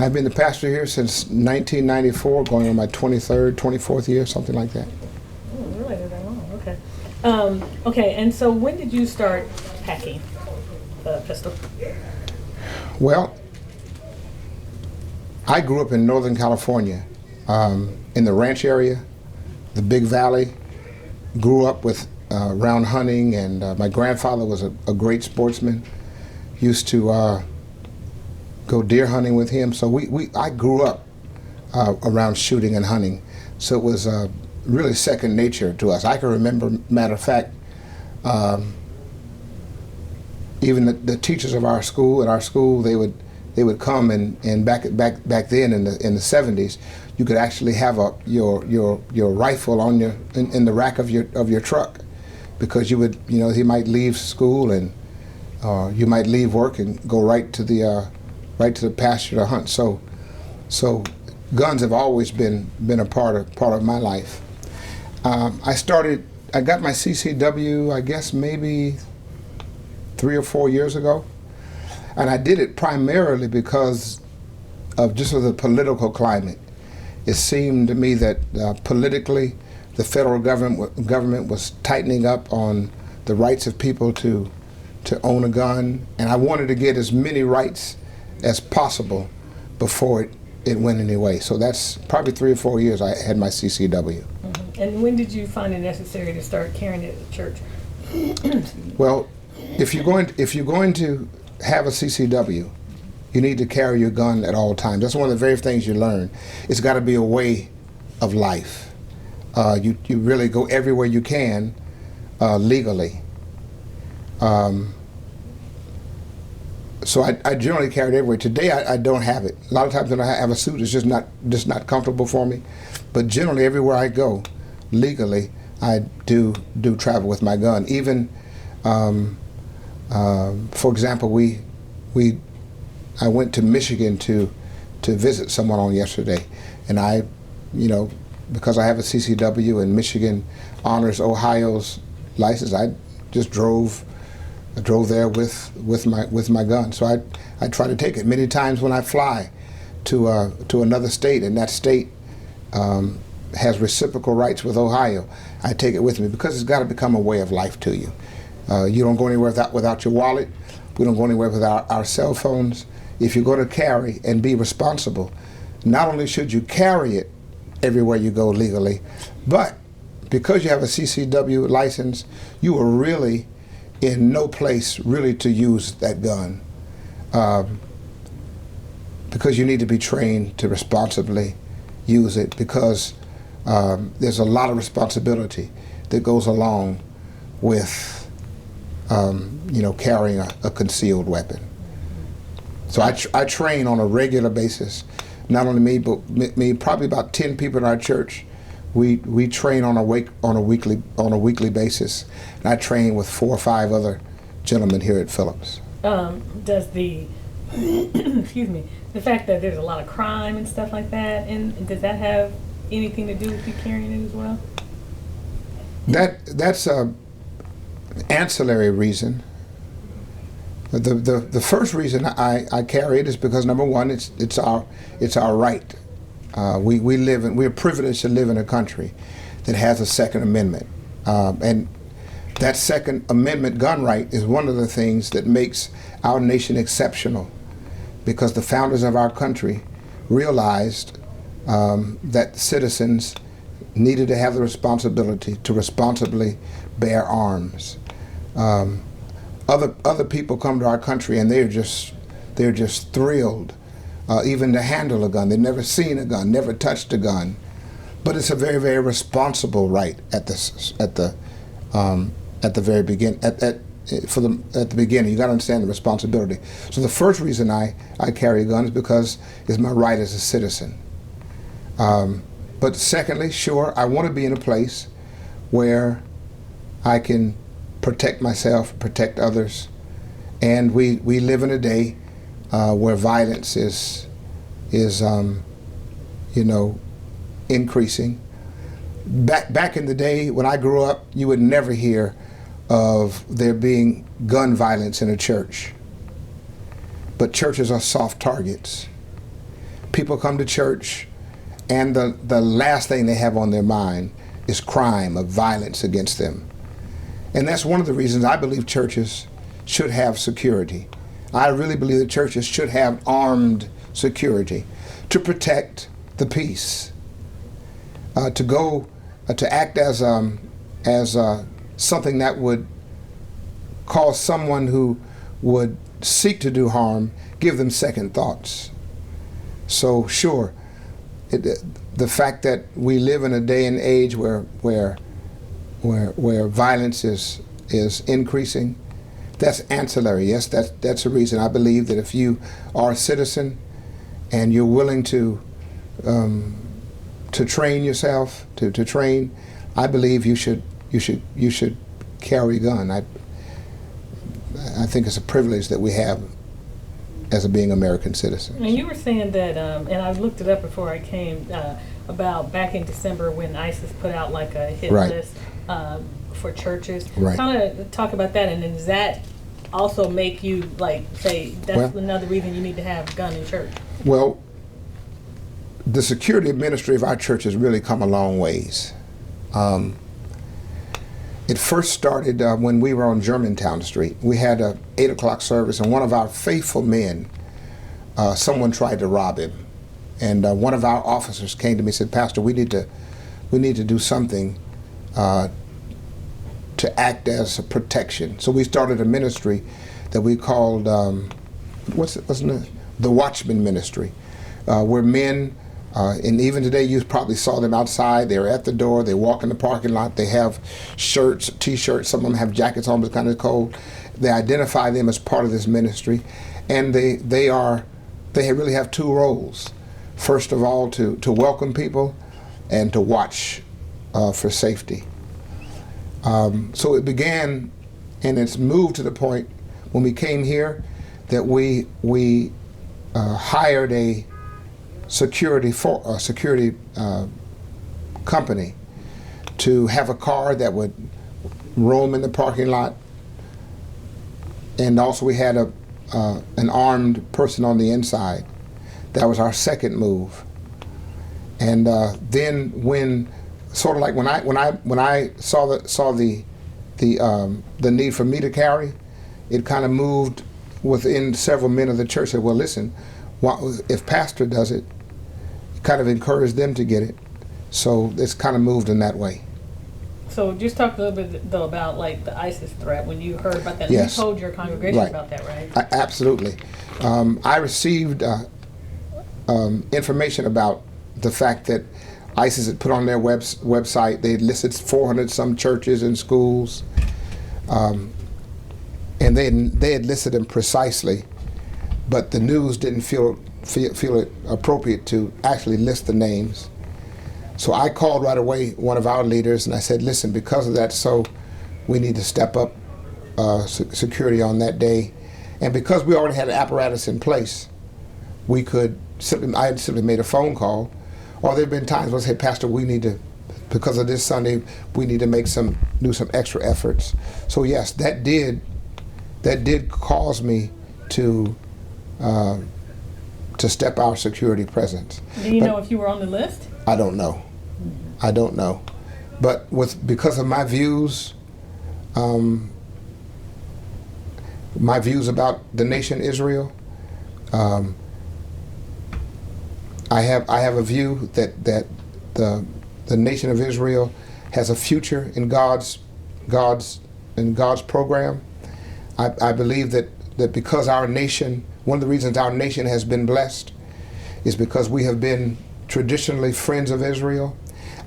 I've been the pastor here since 1994, going on my 23rd, 24th year, something like that. Oh, really? That long? Okay. Okay, and so when did you start packing the pistol? Well, I grew up in Northern California, in the ranch area, the Big Valley. Grew up with around hunting, and my grandfather was a great sportsman. Used to go deer hunting with him. So I grew up around shooting and hunting. So it was really second nature to us. I can remember, matter of fact, even the teachers of our school, they would come and back then in the 70s, you could actually have your rifle on in the rack of your truck, because he might leave school and you might leave work and go right to the pasture to hunt. So guns have always been a part of my life. I got my CCW, I guess maybe 3 or 4 years ago, and I did it primarily because of the political climate. It seemed to me that politically, the federal government was tightening up on the rights of people to own a gun, and I wanted to get as many rights as possible before it went anyway. So that's probably 3 or 4 years I had my CCW. Mm-hmm. And when did you find it necessary to start carrying it at church? Well, if you're going to have a CCW, you need to carry your gun at all times. That's one of the very things you learn. It's got to be a way of life. You really go everywhere you can legally. So I generally carry it everywhere. Today I don't have it. A lot of times when I have a suit, it's just not comfortable for me. But generally everywhere I go, legally, I do travel with my gun. Even, for example, I went to Michigan to visit someone on yesterday, and because I have a CCW and Michigan honors Ohio's license, I just drove there with my gun. So I try to take it. Many times when I fly to another state, and that state has reciprocal rights with Ohio, I take it with me, because it's got to become a way of life to you. You don't go anywhere without your wallet. We don't go anywhere without our cell phones. If you're going to carry and be responsible, not only should you carry it everywhere you go legally, but because you have a CCW license, you are really in no place really to use that gun, because you need to be trained to responsibly use it, because there's a lot of responsibility that goes along with carrying a concealed weapon. So I train on a regular basis. Not only me, but me, probably about 10 people in our church. We train on a weekly basis, and I train with 4 or 5 other gentlemen here at Phillips. Does the excuse me, the fact that there's a lot of crime and stuff like that, and does that have anything to do with you carrying it as well? That's a ancillary reason. The first reason I carry it is because, number one, it's our right. We're privileged to live in a country that has a Second Amendment, and that Second Amendment gun right is one of the things that makes our nation exceptional, because the founders of our country realized that citizens needed to have the responsibility to responsibly bear arms. Other people come to our country and they're just thrilled even to handle a gun. They've never seen a gun, never touched a gun, but it's a very, very responsible right at the very beginning. At the beginning, you got to understand the responsibility. So the first reason I carry a gun is because it's my right as a citizen. But secondly, sure, I want to be in a place where I can protect myself, protect others, and we live in a day where violence is increasing. Back in the day when I grew up, you would never hear of there being gun violence in a church. But churches are soft targets. people come to church, and the last thing they have on their mind is crime or violence against them. And that's one of the reasons I believe churches should have security. I really believe that churches should have armed security to protect the peace, to act as something that would cause someone who would seek to do harm, give them second thoughts. So sure, the fact that we live in a day and age where violence is increasing, that's ancillary. Yes, that's a reason. I believe that if you are a citizen and you're willing to train yourself, to train, I believe you should carry a gun. I think it's a privilege that we have as being American citizens. And you were saying that, and I looked it up before I came, about back in December when ISIS put out like a hit list for churches. Right. Kind of talk about that, and then does that also make you like say that's another reason you need to have a gun in church? Well, the security ministry of our church has really come a long ways. It first started when we were on Germantown Street. We had a 8 o'clock service, and one of our faithful men, someone tried to rob him. And one of our officers came to me and said, "Pastor, we need to do something to act as a protection." So we started a ministry that we called, the Watchman Ministry, where men, and even today you probably saw them outside. They're at the door, they walk in the parking lot, they have shirts, t-shirts, some of them have jackets on, but it's kind of cold. They identify them as part of this ministry, and they really have two roles. First of all, to welcome people and to watch for safety. So it began, and it's moved to the point when we came here that we hired a security company to have a car that would roam in the parking lot, and also we had an armed person on the inside. That was our second move. And then when sort of like when I saw the need for me to carry, it kind of moved within several men of the church. Said, well, listen, if pastor does it, kind of encourage them to get it. So it's kind of moved in that way. So just talk a little bit though about like the ISIS threat when you heard about that. Yes. You told your congregation about that, right? Absolutely. I received information about the fact that ISIS had put on their website, they had listed 400 some churches and schools, and they had listed them precisely, but the news didn't feel it appropriate to actually list the names. So I called right away one of our leaders and I said, listen, because of that, so we need to step up security on that day. And because we already had an apparatus in place, I had simply made a phone call. Or there have been times when I said, Pastor, we need to, because of this Sunday, we need to do some extra efforts. So yes, that did cause me to step our security presence. Do you know if you were on the list? I don't know. I don't know. But because of my views about the nation Israel, I have a view that the nation of Israel has a future in God's program. I believe that because our nation, one of the reasons our nation has been blessed is because we have been traditionally friends of Israel.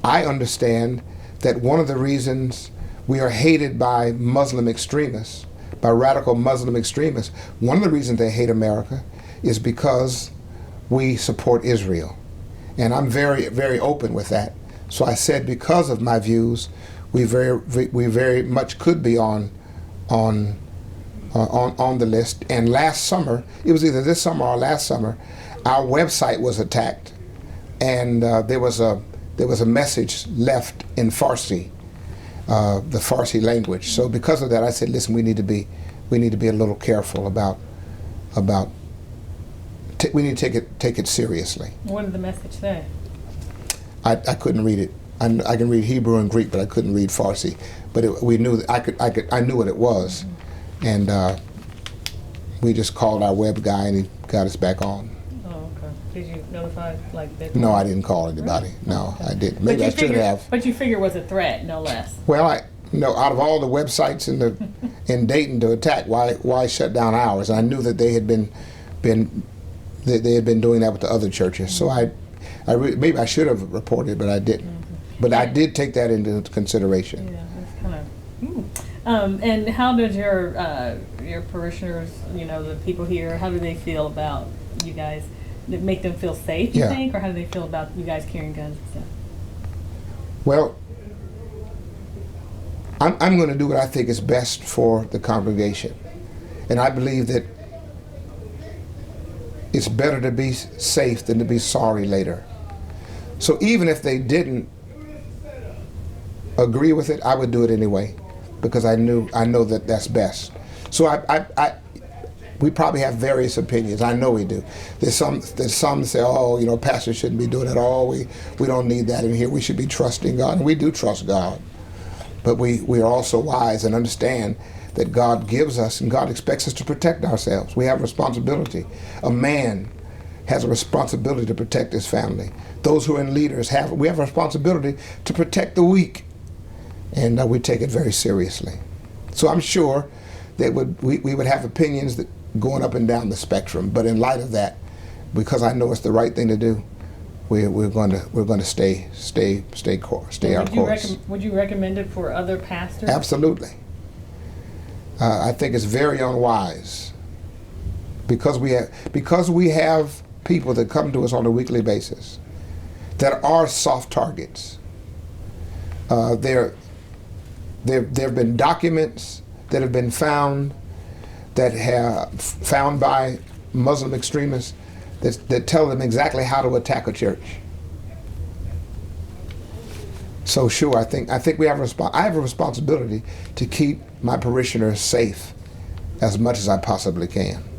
I understand that one of the reasons we are hated by Muslim extremists, by radical Muslim extremists, one of the reasons they hate America is because we support Israel. And I'm very, very open with that. So I said because of my views, we very much could be on the list. And last summer, it was either this summer or last summer, our website was attacked, and there was a message left in Farsi, the Farsi language. So because of that, I said, listen, we need to be a little careful about we need to take it seriously. What did the message say? I couldn't read it. I can read Hebrew and Greek, but I couldn't read Farsi. But we knew that I knew what it was, and we just called our web guy, and he got us back on. Oh, okay. Did you notify that? No, I didn't call anybody. Really? No, Okay. I didn't. Maybe I should have. But you figure it was a threat, no less. Well, out of all the websites in Dayton to attack, why shut down ours? And I knew that they had been doing that with the other churches. So maybe I should have reported, but I didn't. But I did take that into consideration. Yeah, that's kind of. And how did your parishioners, the people here, how do they feel about you guys? Did it make them feel safe, you think, or how do they feel about you guys carrying guns and stuff? Well, I'm going to do what I think is best for the congregation, and I believe that it's better to be safe than to be sorry later. So even if they didn't agree with it, I would do it anyway, because I know that that's best. So we probably have various opinions. I know we do. There's some say, oh, pastors shouldn't be doing it all. We don't need that in here. We should be trusting God, and we do trust God. But we are also wise and understand that God gives us, and God expects us to protect ourselves. We have a responsibility. A man has a responsibility to protect his family. Those who are in leaders we have a responsibility to protect the weak, and we take it very seriously. So I'm sure that we would have opinions that going up and down the spectrum, but in light of that, because I know it's the right thing to do, we're going to stay our course. Would you recommend it for other pastors? Absolutely. I think it's very unwise, because we have people that come to us on a weekly basis that are soft targets. There have been documents that have been found by Muslim extremists that tell them exactly how to attack a church. So sure, I think I have a responsibility to keep my parishioners safe as much as I possibly can.